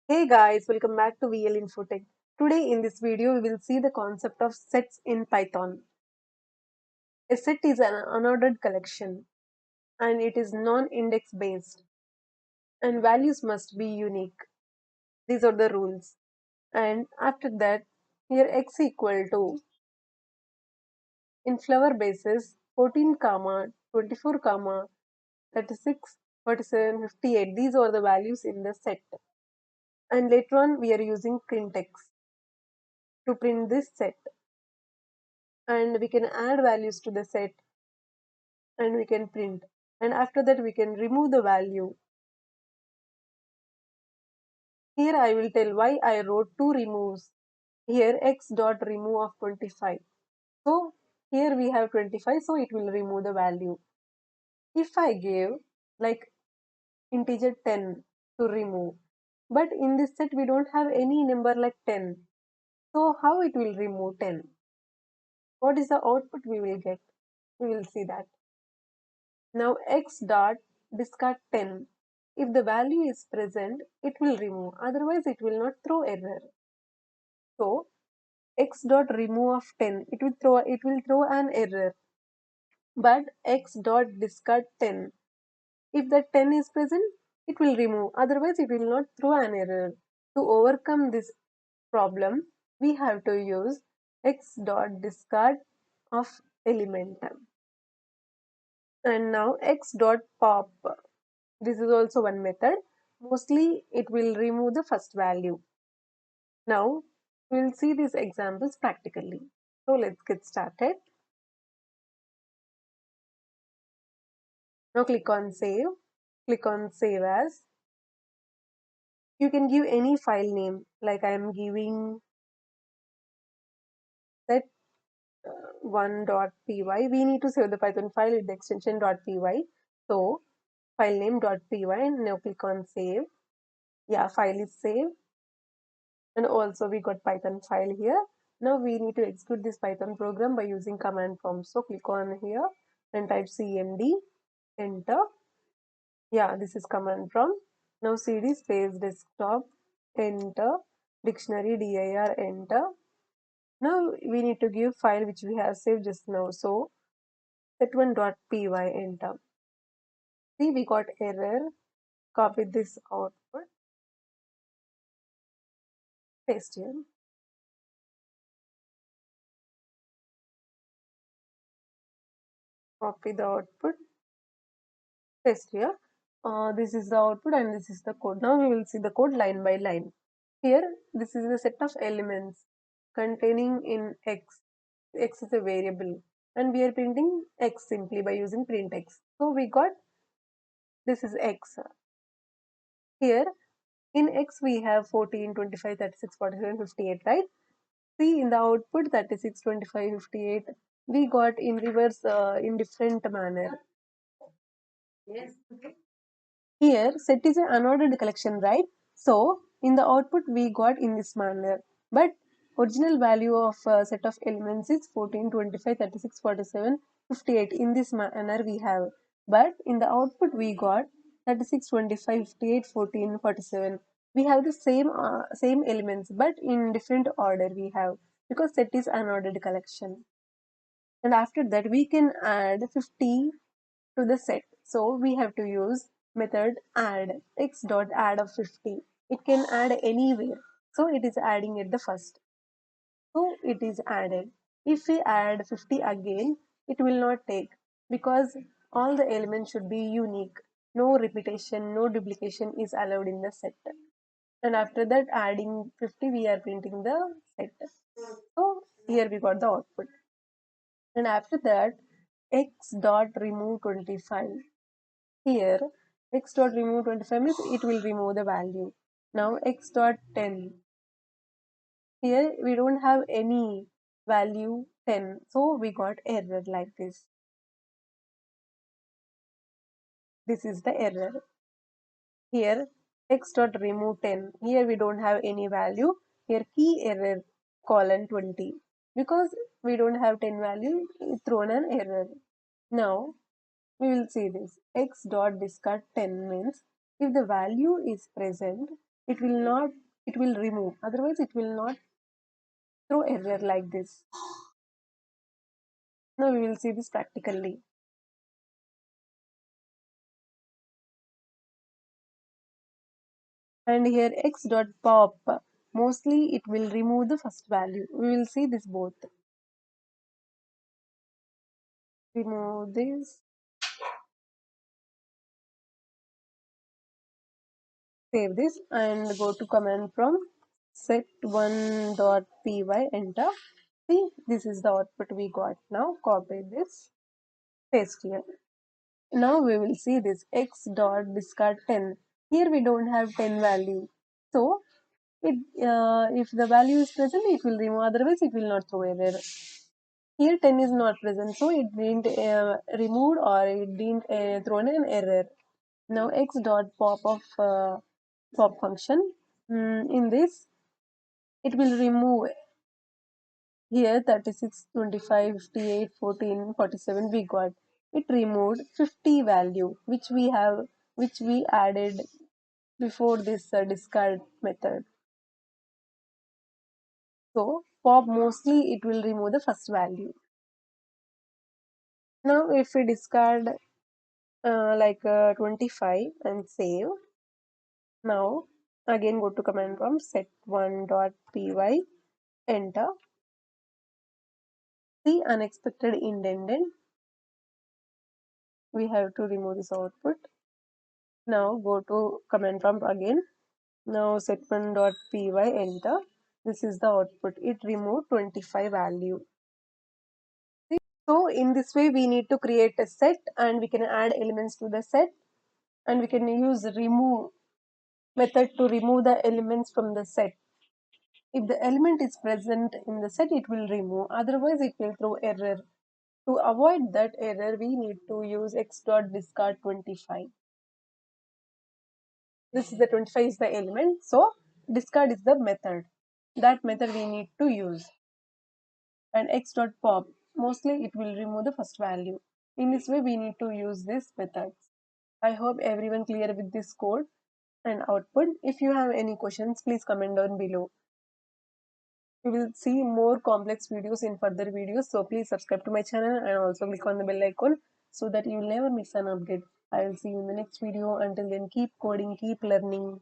Hey guys, welcome back to VL Infotech. Today in this video we will see the concept of sets in Python. A set is an unordered collection and it is non-index based and values must be unique. These are the rules. And after that, here x equal to in flower basis 14 comma 24 comma 36 47 58. These are the values in the set. And later on we are using printx to print this set, and we can add values to the set and we can print, and after that we can remove the value. Here I will tell why I wrote two removes. Here x dot remove of 25. So here we have 25, so it will remove the value. If I give like integer 10 to remove, but in this set we don't have any number like 10. So how it will remove 10? What is the output we will get? We will see that. Now x dot discard 10. If the value is present, it will remove. Otherwise, it will not throw error. So x dot remove of 10. It will throw an error. But x dot discard 10. If that 10 is present, it will remove. Otherwise, it will not throw an error. To overcome this problem, we have to use x dot discard of element. And now x dot pop. This is also one method. Mostly it will remove the first value. Now we'll see these examples practically. So let's get started. Now click on save. Click on save as. You can give any file name, like I am giving set one.py. We need to save the Python file with the extension .py. So file name .py, and now click on save. Yeah, file is saved. And also we got Python file here. Now we need to execute this Python program by using command prompt. So click on here and type cmd, enter. Yeah, this is command prompt. Now cd space desktop, enter, dictionary dir, enter. Now we need to give file which we have saved just now. So set1.py, enter. See, we got error. Copy this output, paste here. Copy the output, paste here. This is the output and this is the code. Now we will see the code line by line. Here, this is the set of elements containing in x. X is a variable and we are printing x simply by using printx. So we got this is x. Here in x we have 14, 25, 36, 47, 58, right? See in the output 36, 25, 58 we got in reverse in different manner. Yes. Here, set is an unordered collection, right? So, in the output we got in this manner. But original value of set of elements is 14, 25, 36, 47, 58. In this manner we have. But in the output we got 36, 25, 58, 14, 47. We have the same elements, but in different order we have, because set is unordered collection. And after that we can add 50 to the set. So we have to use method add, x dot add of 50. It can add anywhere. So it is adding at the first. So it is added. If we add 50 again, it will not take, because all the elements should be unique. No repetition, no duplication is allowed in the set. And after that adding 50, we are printing the set. So here we got the output. And after that, x dot remove 25. Here, x dot remove 25 means it will remove the value. Now x dot 10. Here we don't have any value 10. So we got error like this. This is the error. Here x dot remove 10. Here we don't have any value. Here key error colon 20. Because we don't have 10 value, it thrown an error. Now we will see this. X dot discard 10 means if the value is present, it will not, it will remove, otherwise it will not throw error like this. Now we will see this practically. And here x dot pop, mostly it will remove the first value. We will see this both. Remove this, save this, and go to command prompt, set1 dot py, enter. See, this is the output we got. Now copy this, paste here. Now we will see this x dot discard 10. Here we don't have 10 value. So if the value is present, it will remove, otherwise it will not throw error. Here 10 is not present, so it didn't remove or it didn't thrown an error. Now x dot pop of pop function. In this, it will remove here 36, 25, 58, 14, 47 we got. It removed 50 value which we added before this discard method. So pop mostly it will remove the first value. Now if we discard 25 and save. Now again go to command prompt, set1.py, enter. See, unexpected indented. We have to remove this output. Now go to command prompt again. Now set1.py, enter. This is the output. It removed 25 value. See? So in this way we need to create a set and we can add elements to the set, and we can use remove method to remove the elements from the set. If the element is present in the set, it will remove, otherwise it will throw error. To avoid that error, we need to use x dot discard 25. This is the 25 is the element, so discard is the method. That method we need to use. And x dot pop, mostly it will remove the first value. In this way, we need to use this method. I hope everyone clear with this code and output. If you have any questions, please comment down below. We will see more complex videos in further videos, so please subscribe to my channel and also click on the bell icon so that you will never miss an update. I will see you in the next video. Until then, keep coding, keep learning.